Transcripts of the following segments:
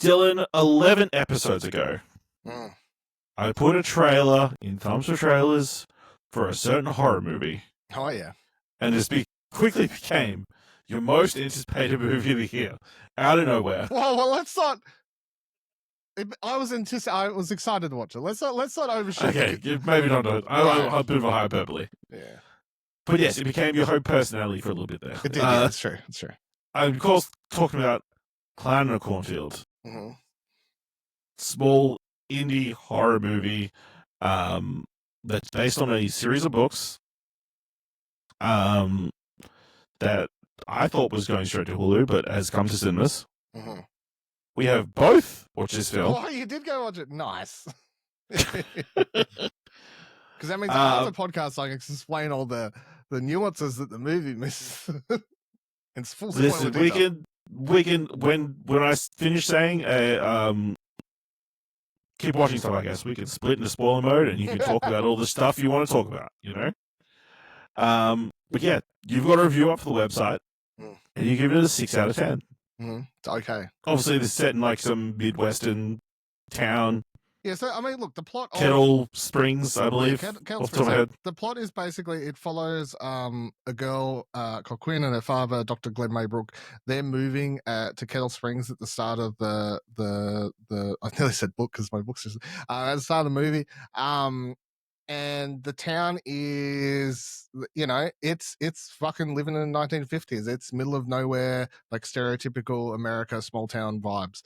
Dylan, 11 episodes ago, I put a trailer in Thumbs for Trailers for a certain horror movie. Oh, yeah. And this quickly became your most anticipated movie of the year, out of nowhere. Well, let's not. I was excited to watch it. Let's not overshoot. Okay, maybe not. I'm a bit of a hyperbole. Yeah. But yes, it became your whole personality for a little bit there. It did. Yeah, that's true. That's true. I'm, of course, talking about Clown In A Cornfield. Mm-hmm. Small indie horror movie that's based on a series of books that I thought was going straight to Hulu, but has come to cinemas. Mm-hmm. We have both watched this film. Oh, you did go watch it. Nice. Because that means after the podcast, I can explain all the nuances that the movie misses. It's full. Listen, we can when I finish saying keep watching stuff, I guess we can split into spoiler mode and you can talk about all the stuff you want to talk about, you know? But yeah, you've got a review up for the website and you give it a 6 out of 10. It's okay. Obviously, this is set in like some Midwestern town. Yeah, so I mean, look, the plot Kettle Springs, I believe. Kettle Springs. The plot is basically it follows a girl called Quinn and her father, Dr. Glenn Maybrook. They're moving to Kettle Springs at the start of the I nearly said book because my book's just at the start of the movie. And the town is, you know, it's fucking living in the 1950s. It's middle of nowhere, like stereotypical America, small town vibes.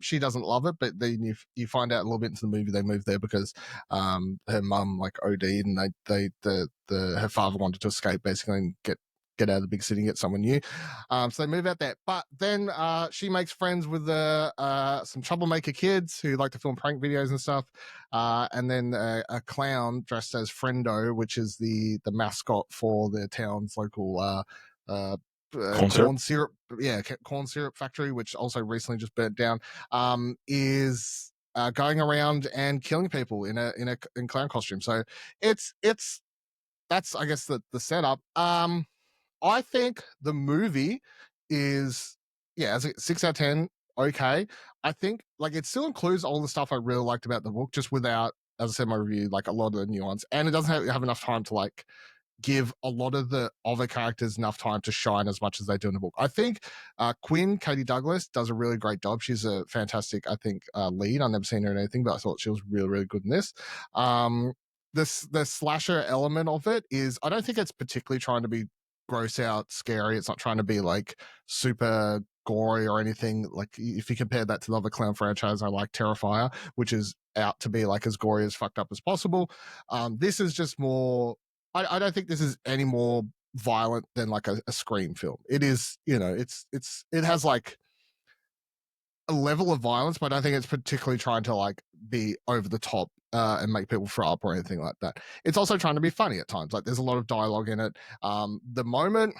She doesn't love it, but then you find out a little bit into the movie they moved there because her mum like OD'd and her father wanted to escape basically and get out of the big city and get someone new. So they move out there. But then she makes friends with some troublemaker kids who like to film prank videos and stuff. And then a clown dressed as Friendo, which is the mascot for the town's local corn syrup. Yeah, corn syrup factory, which also recently just burnt down, is going around and killing people in clown costume. So that's I guess the setup. I think the movie is, as a 6 out of 10, okay. I think like it still includes all the stuff I really liked about the book, just without, as I said in my review, like a lot of the nuance. And it doesn't have enough time to like give a lot of the other characters enough time to shine as much as they do in the book. I think Quinn, Katie Douglas, does a really great job. She's a fantastic, I think, lead. I've never seen her in anything, but I thought she was really, really good in this. The slasher element of it is, I don't think it's particularly trying to be gross out scary. It's not trying to be like super gory or anything. Like if you compare that to the other clown franchise, I like Terrifier, which is out to be like as gory as fucked up as possible. This is just more, I don't think this is any more violent than like a Scream film. It is, you know, it has like a level of violence, but I don't think it's particularly trying to like be over the top and make people throw up or anything like that. It's also trying to be funny at times. Like there's a lot of dialogue in it. The moment,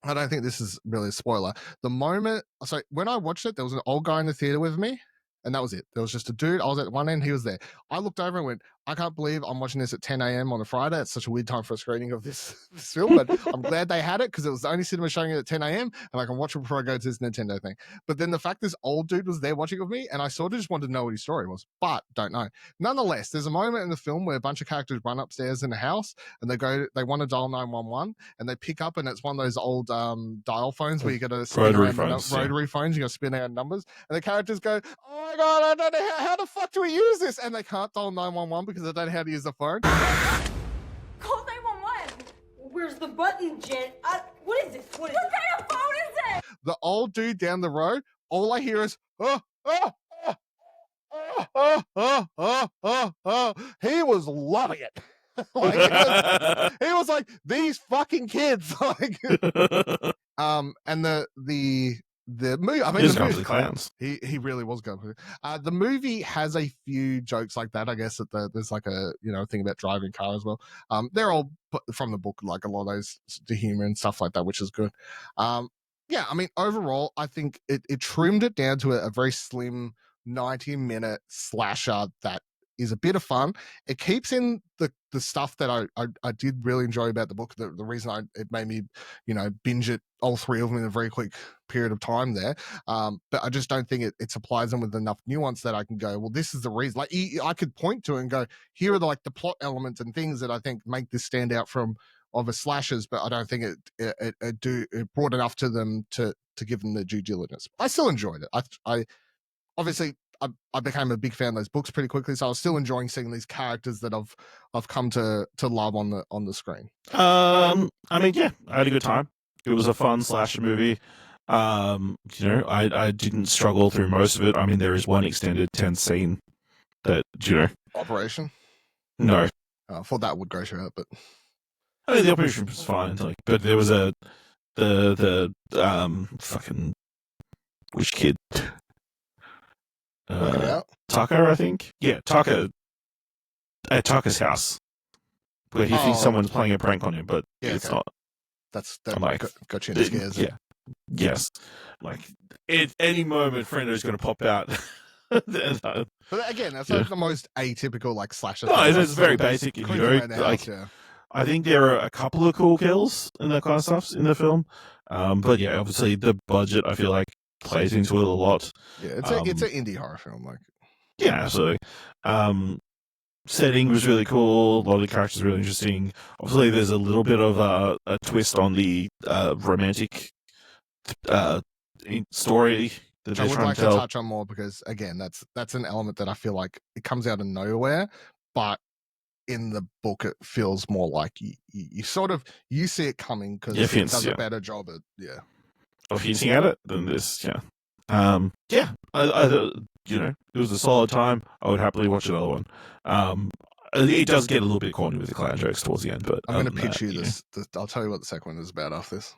I don't think this is really a spoiler. The moment, so when I watched it, there was an old guy in the theater with me, and that was it. There was just a dude. I was at one end, he was there. I looked over and went, I can't believe I'm watching this at 10 a.m. on a Friday. It's such a weird time for a screening of this film, but I'm glad they had it because it was the only cinema showing it at 10 a.m. and I can watch it before I go to this Nintendo thing. But then the fact this old dude was there watching it with me, and I sort of just wanted to know what his story was, but don't know. Nonetheless, there's a moment in the film where a bunch of characters run upstairs in a house and they want to dial 911 and they pick up, and it's one of those old dial phones where you got to spin rotary phones, you got to spin out numbers, and the characters go, oh my God, I don't know how the fuck do we use this? And they can't dial 911 because they don't know how to use the phone. Call 911. Where's the button, Jen? What is this? What kind of phone is it? The old dude down the road, all I hear is, he was loving it. Like, he was like, these fucking kids. Like, and the movie, I mean, the movie, clowns. He really was going for it. The movie has a few jokes like that. I guess that there's like a thing about driving car as well. They're all from the book, like a lot of those the humor and stuff like that, which is good. Yeah, I mean, overall, I think it trimmed it down to a very slim 90-minute slasher that is a bit of fun. It keeps in the stuff that I did really enjoy about the book. The reason it made me, binge it all three of them in a very quick period of time there. But I just don't think it supplies them with enough nuance that I can go, well, this is the reason. Like I could point to it and go, here are the plot elements and things that I think make this stand out from other slashers, but I don't think it brought enough to them to give them the due diligence. I still enjoyed it. I obviously I became a big fan of those books pretty quickly, so I was still enjoying seeing these characters that I've come to love on the screen. I mean, yeah, I had a good time. It was a fun slasher movie. I didn't struggle through most of it. I mean, there is one extended tense scene that Operation. No, I thought that would go through it, but I mean, the operation was fine. But there was the fucking which kid? Tucker, I think. Yeah, Tucker at Tucker's house, where he thinks someone's playing a prank on him, but it's not. That got you in scares. Yeah. Yes. Like at any moment, Frendo's going to pop out. But again, that's the most atypical slasher. No, it's very basic. I think there are a couple of cool kills and that kind of stuff in the film. But yeah, obviously the budget, I feel like, plays into it a lot. Yeah, it's an indie horror film. Yeah, absolutely. Setting was really cool. A lot of the characters are really interesting. Obviously, there's a little bit of a twist on the romantic story that I they're would trying like to tell. to touch on more because, again, that's an element that I feel like it comes out of nowhere, but in the book it feels more like you sort of see it coming because it does a better job at of hinting at it than this. I it was a solid time. I would happily watch another one. It does get a little bit corny with the clown jokes towards the end, but I'm going to pitch you this. I'll tell you what the second one is about after this.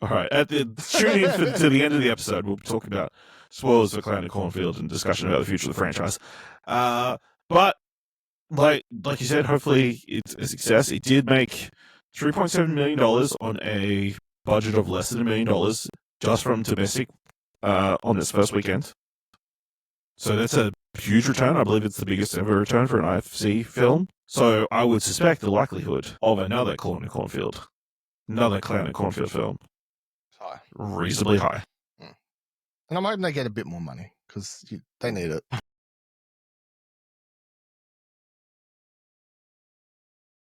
All right, tune in to the end of the episode. We'll talk about spoilers for Clown in a Cornfield and discussion about the future of the franchise. But like you said, hopefully it's a success. It did make $3.7 million on a budget of less than $1 million just from domestic on its first weekend. So that's a huge return. I believe it's the biggest ever return for an IFC film. So I would suspect the likelihood of another Clown in a Cornfield film high, reasonably high. And I'm hoping they get a bit more money because they need it.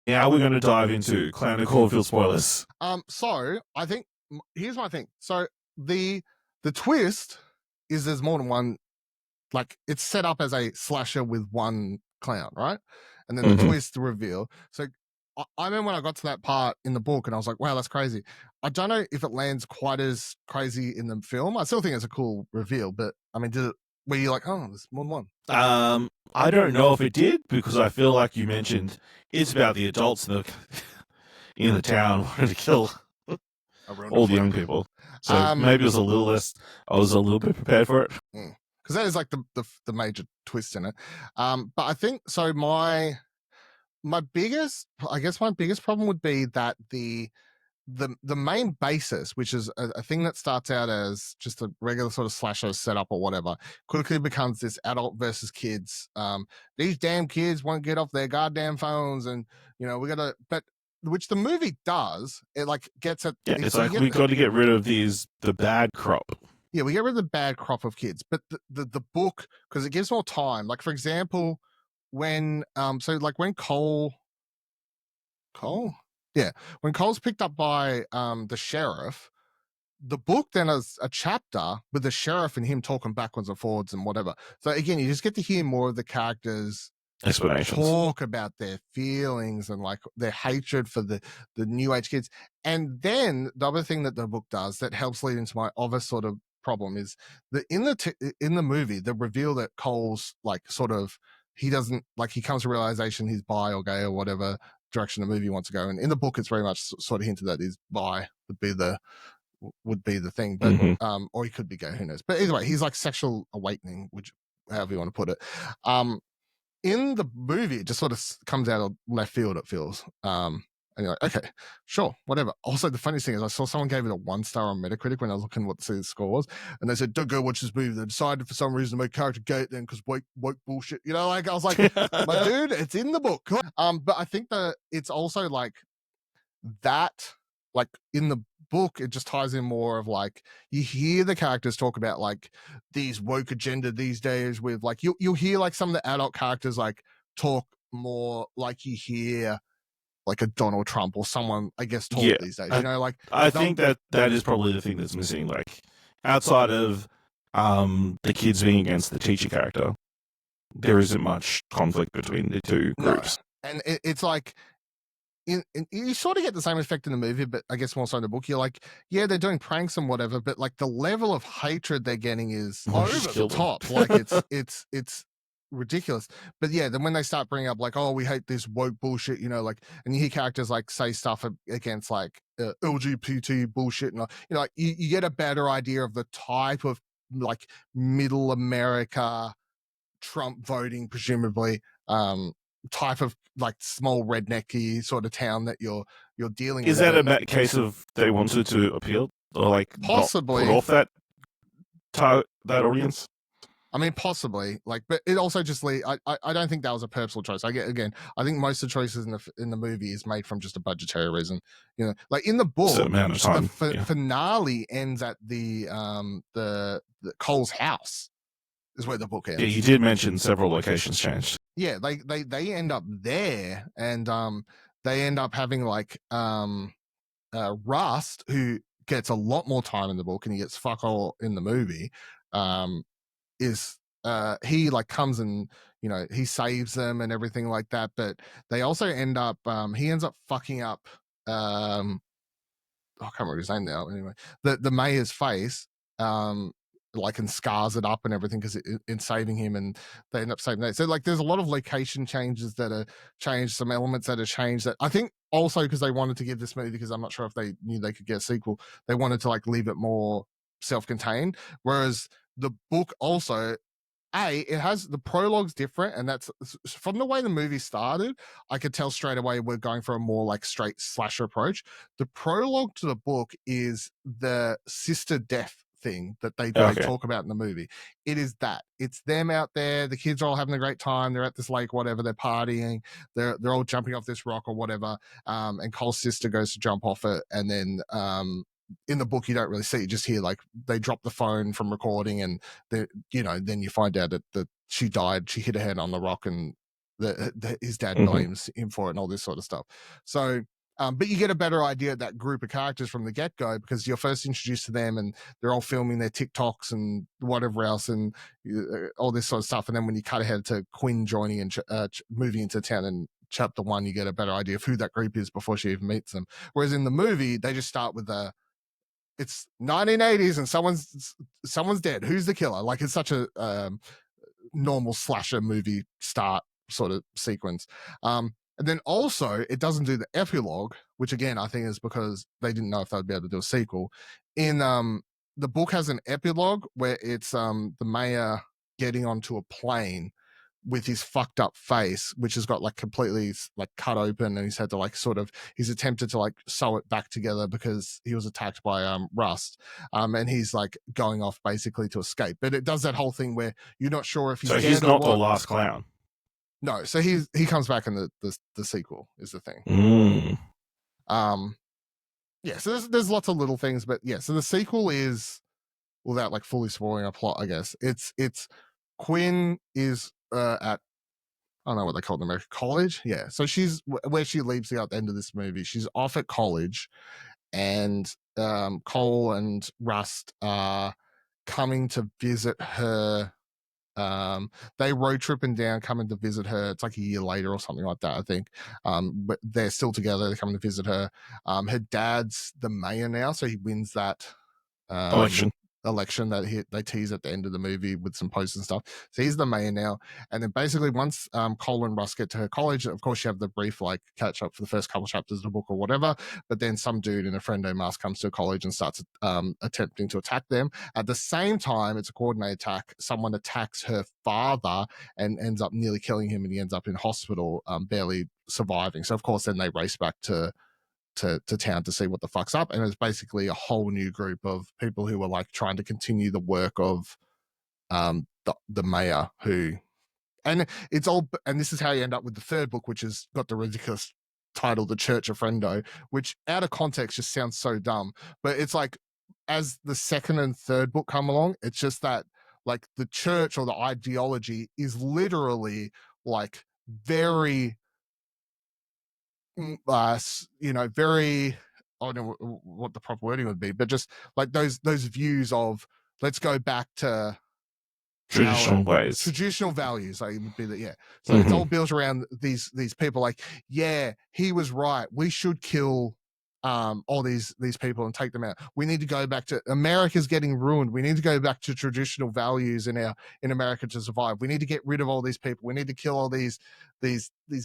Now we're going to dive into Clown in a Cornfield spoilers. So I think here's my thing. So the twist is there's more than one. It's set up as a slasher with one clown, right? And then the twist, the reveal. So I remember when I got to that part in the book and I was like, wow, that's crazy. I don't know if it lands quite as crazy in the film. I still think it's a cool reveal, but I mean, were you like, oh, there's more than one? I don't know if it did because I feel like you mentioned it's about the adults in the town wanting to kill all the young people. So maybe it was a little less, I was a little bit prepared for it. Because that is the major twist in it. But I think so. My biggest problem would be that the main basis, which is a thing that starts out as just a regular sort of slasher setup or whatever, quickly becomes this adult versus kids. These damn kids won't get off their goddamn phones, and but which the movie does. It gets at it's like we got to get rid of the bad crop. Yeah, we get rid of the bad crop of kids, but the book, because it gives more time. Like, for example, when when Cole, when Cole's picked up by the sheriff, the book then has a chapter with the sheriff and him talking backwards and forwards and whatever. So again, you just get to hear more of the characters explanations, talk about their feelings and their hatred for the new age kids. And then the other thing that the book does that helps lead into my other sort of problem is that in the movie, the reveal that Cole's he doesn't he comes to realization he's bi or gay or whatever direction the movie wants to go. And in the book, it's very much sort of hinted that he's bi would be the thing, but or he could be gay, who knows? But either way, he's sexual awakening, which however you want to put it. In the movie, it just sort of comes out of left field. It feels And you're like, okay, sure, whatever. Also, the funniest thing is I saw someone gave it a 1 star on Metacritic when I was looking what the score was, and they said, don't go watch this movie. They decided for some reason to make character gay then because woke bullshit. You know, like I was like, my dude, it's in the book. But I think that it's also like that, like in the book, it just ties in more of like you hear the characters talk about like these woke agenda these days with like you'll hear like some of the adult characters like talk more like you hear like a Donald Trump or someone, I guess, talk these days. You know, like I think that is probably the thing that's missing. Like outside of the kids being against the teacher character, there isn't much conflict between the two groups. No. And it's like you sort of get the same effect in the movie, but I guess more so in the book. You're like, yeah, they're doing pranks and whatever, but like the level of hatred they're getting is over the top. Like it's ridiculous. But yeah, then when they start bringing up like, oh, we hate this woke bullshit, you know, like, and you hear characters like say stuff against like LGBT bullshit, and you know, like you get a better idea of the type of like middle America Trump voting, presumably, type of like small rednecky sort of town that you're dealing with. Is that a case of they wanted to appeal or like possibly put off that audience? I mean, possibly, like, but it also just I don't think that was a purposeful choice. I think most of the choices in the movie is made from just a budgetary reason. You know, like in the book, the finale ends at the Cole's house, is where the book ends. Yeah, you did mention several locations changed. Yeah, they end up there, and they end up having like Rust, who gets a lot more time in the book, and he gets fuck all in the movie. Is he like comes and, you know, he saves them and everything like that, but they also end up he ends up fucking up I can't remember his name now, anyway, the mayor's face, like, and scars it up and everything because in saving him, and they end up saving that. So like there's a lot of location changes that are changed, some elements that are changed, that I think also because they wanted to give this movie, because I'm not sure if they knew they could get a sequel, they wanted to like leave it more self-contained, whereas the book also, it has the prologue's different, and that's from the way the movie started. I could tell straight away we're going for a more like straight slasher approach. The prologue to the book is the sister death thing that they talk about in the movie. It is that. It's them out there. The kids are all having a great time. They're at this lake, whatever. They're partying. They're all jumping off this rock or whatever. And Cole's sister goes to jump off it, and then in the book you don't really see, you just hear like they drop the phone from recording, and then you find out that she died, she hit her head on the rock, and his dad blames him for it and all this sort of stuff. So but you get a better idea of that group of characters from the get-go, because you're first introduced to them and they're all filming their TikToks and whatever else, and all this sort of stuff. And then when you cut ahead to Quinn joining and moving into town in chapter 1, you get a better idea of who that group is before she even meets them. Whereas in the movie, they just start with it's 1980s and someone's dead. Who's the killer? Like, it's such a normal slasher movie start sort of sequence. And then also it doesn't do the epilogue, which again I think is because they didn't know if they'd be able to do a sequel. In the book has an epilogue where it's the mayor getting onto a plane with his fucked up face, which has got like completely like cut open, and he's had to like he's attempted to like sew it back together because he was attacked by Rust, and he's like going off basically to escape. But it does that whole thing where you're not sure if he's not the last clown. No, so he comes back in the sequel is the thing. Yeah, so there's lots of little things, but yeah, so the sequel is, without like fully spoiling a plot, I guess it's Quinn is at, I don't know what they call it in America, college. Yeah, so she's where she leaves at the end of this movie. She's off at college, and Cole and Rust are coming to visit her. They road tripping down, coming to visit her. It's like a year later or something like that, I think. But they're still together. They're coming to visit her. Her dad's the mayor now, so he wins that election. election that they tease at the end of the movie with some posts and stuff. So he's the mayor now. And then basically once Cole and Russ get to her college, of course you have the brief like catch up for the first couple chapters of the book or whatever. But then some dude in a friendo mask comes to college and starts attempting to attack them. At the same time, it's a coordinated attack. Someone attacks her father and ends up nearly killing him, and he ends up in hospital, barely surviving. So of course then they race back to town to see what the fuck's up, and it's basically a whole new group of people who are like trying to continue the work of the mayor who, and it's all, and this is how you end up with the third book, which has got the ridiculous title The Church of Friendo, which out of context just sounds so dumb, but it's like as the second and third book come along, it's just that like the church or the ideology is literally like very very, I don't know what the proper wording would be, but just like those views of let's go back to traditional ways, traditional values. Like it would be that, yeah. So it's all built around these people. Like, yeah, he was right. We should kill all these people and take them out. We need to go back to America's getting ruined. We need to go back to traditional values in America to survive. We need to get rid of all these people. We need to kill all these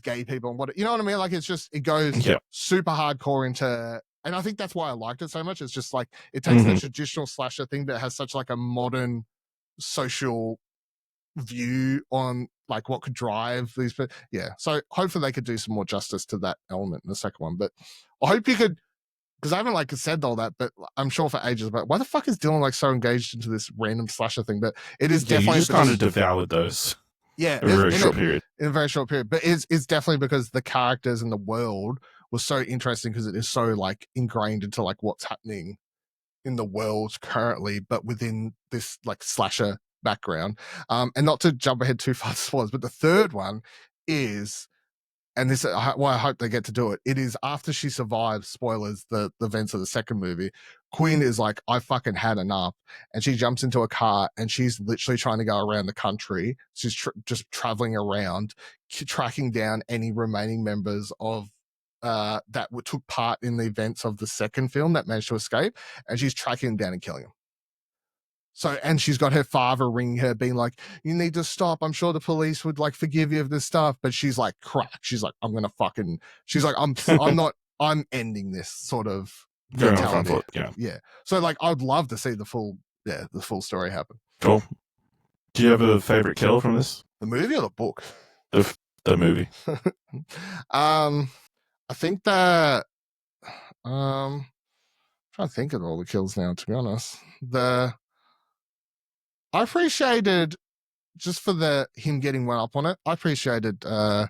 gay people and what, you know what I mean? Like it goes super hardcore into, and I think that's why I liked it so much. It's just like it takes the traditional slasher thing that has such like a modern social view on like what could drive these, but yeah. So hopefully they could do some more justice to that element in the second one. But I hope you could, because I haven't like said all that, but I'm sure for ages. But why the fuck is Dylan like so engaged into this random slasher thing? But it is definitely you just kind of devoured those. Yeah, in a very short period. In a very short period, but it's definitely because the characters and the world was so interesting because it is so like ingrained into like what's happening in the world currently, but within this like slasher background. And not to jump ahead too far to spoilers, but the third one is, and this why I hope they get to do it. It is after she survives, spoilers, the events of the second movie. Queen is like, I fucking had enough, and she jumps into a car and she's literally trying to go around the country. She's just traveling around, tracking down any remaining members of that took part in the events of the second film that managed to escape, and she's tracking them down and killing them. So, and she's got her father ringing her, being like, you need to stop. I'm sure the police would like forgive you of this stuff. But she's like, crack. She's like, I'm ending this sort of mentality. Yeah. So like, I'd love to see the full story happen. Cool. Do you have a favorite kill from this? The movie or the book? The movie. I think that, I'm trying to think of all the kills now, to be honest. I appreciated, just for him getting one up on it, I appreciated Dr.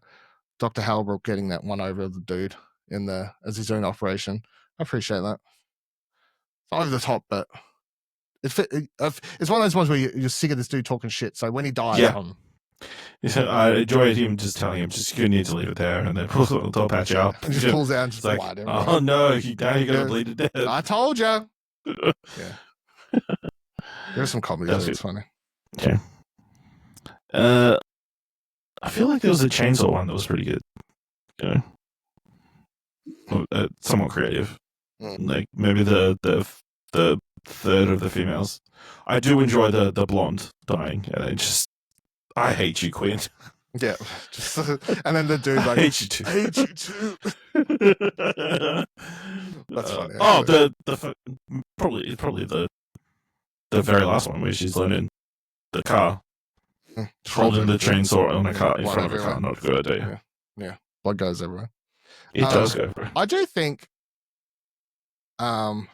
Halbrook getting that one over the dude as his own operation. I appreciate that. It's over the top, but it's one of those ones where you're sick of this dude talking shit. So when he died, I enjoyed him just telling him, you need to leave it there, and then pulls the top patch up. And just pulls out and just like, oh no, now you're going to bleed to death. I told you. Yeah. There's some comedy. It's funny. Okay. I feel like there was a chainsaw one that was pretty good. Somewhat creative. Like maybe the third of the females. I do enjoy the blonde dying, and I hate you, Queen. Yeah, and then the dude like, I hate you too. I hate you too. That's funny. Oh, probably the very last one where she's learning the car, holding the chainsaw on a car in front of a car. Not a good idea. Yeah. Blood goes everywhere. It does go everywhere. I do think, I'd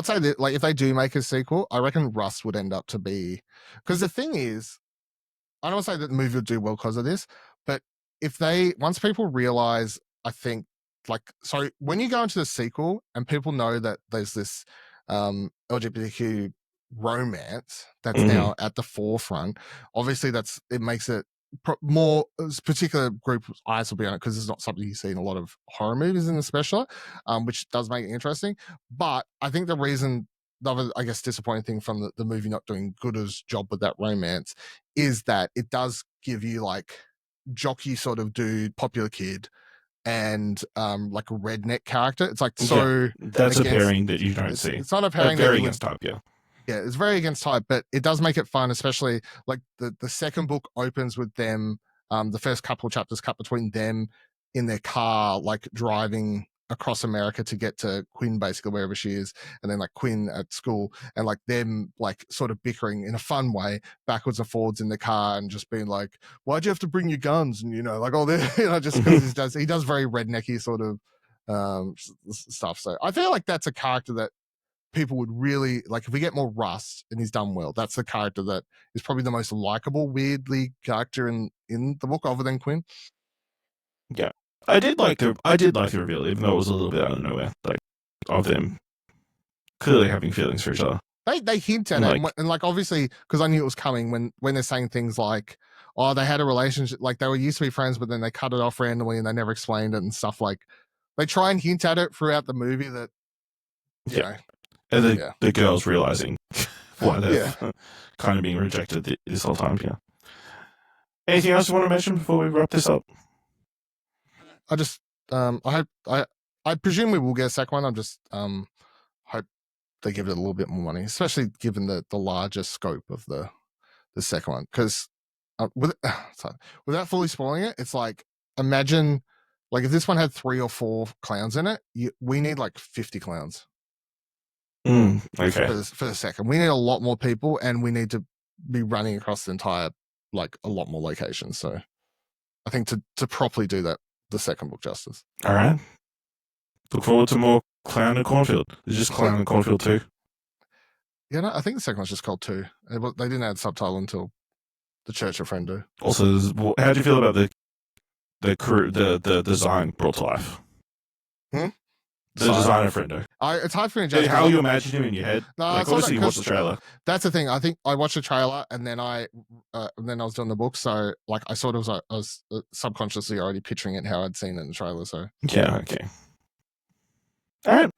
say that like if they do make a sequel, I reckon Russ would end up to be, because the thing is, I don't want to say that the movie would do well because of this, but once people realize, I think, like, so when you go into the sequel and people know that there's this LGBTQ romance that's now at the forefront, obviously it makes it more, particular group eyes will be on it because it's not something you see in a lot of horror movies in the special, which does make it interesting. But I think the other, I guess, disappointing thing from the movie not doing good as job with that romance is that it does give you like jockey sort of dude, popular kid, and like a redneck character. It's like so that's a pairing that you don't see. It's not a pairing very against type, yeah. Yeah, it's very against type, but it does make it fun, especially like the second book opens with them. The first couple of chapters cut between them in their car, like driving across America to get to Quinn, basically wherever she is, and then like Quinn at school, and like them like sort of bickering in a fun way backwards and forwards in the car, and just being like, "Why'd you have to bring your guns?" And like all this, just because he does very rednecky sort of stuff. So I feel like that's a character that people would really like. If we get more Russ and he's done well, that's the character that is probably the most likable, weirdly character in the book, other than Quinn. Yeah, I did like the reveal, even though it was a little bit out of nowhere, like of them clearly having feelings for each other. They hint at it, and like obviously because I knew it was coming when they're saying things like, "Oh, they had a relationship, like they were used to be friends, but then they cut it off randomly and they never explained it and stuff." Like they try and hint at it throughout the movie that, and the girls realizing why they're kind of being rejected this whole time. Yeah. Anything else you want to mention before we wrap this up? I just I presume we will get a second one. I'm just hope they give it a little bit more money, especially given the larger scope of the second one. Because without fully spoiling it, it's like, imagine like if this one had 3 or 4 clowns in it, we need like 50 clowns. Okay. For the second, we need a lot more people, and we need to be running across the entire, like a lot more locations. So I think to properly do that, the second book justice. All right. Look forward to more Clown in a Cornfield. Is just Clown in a Cornfield 2? Yeah, no, I think the second one's just called 2. They didn't add subtitle until the Church of Friendo. Also, how do you feel about the design brought to life? The design of Friendo. It's hard for me to judge. How you imagine him in your head. No, like, obviously you watched the trailer. That's the thing. I think I watched the trailer and then I was doing the book. So like I sort of was subconsciously already picturing it how I'd seen it in the trailer. So yeah, okay. All right.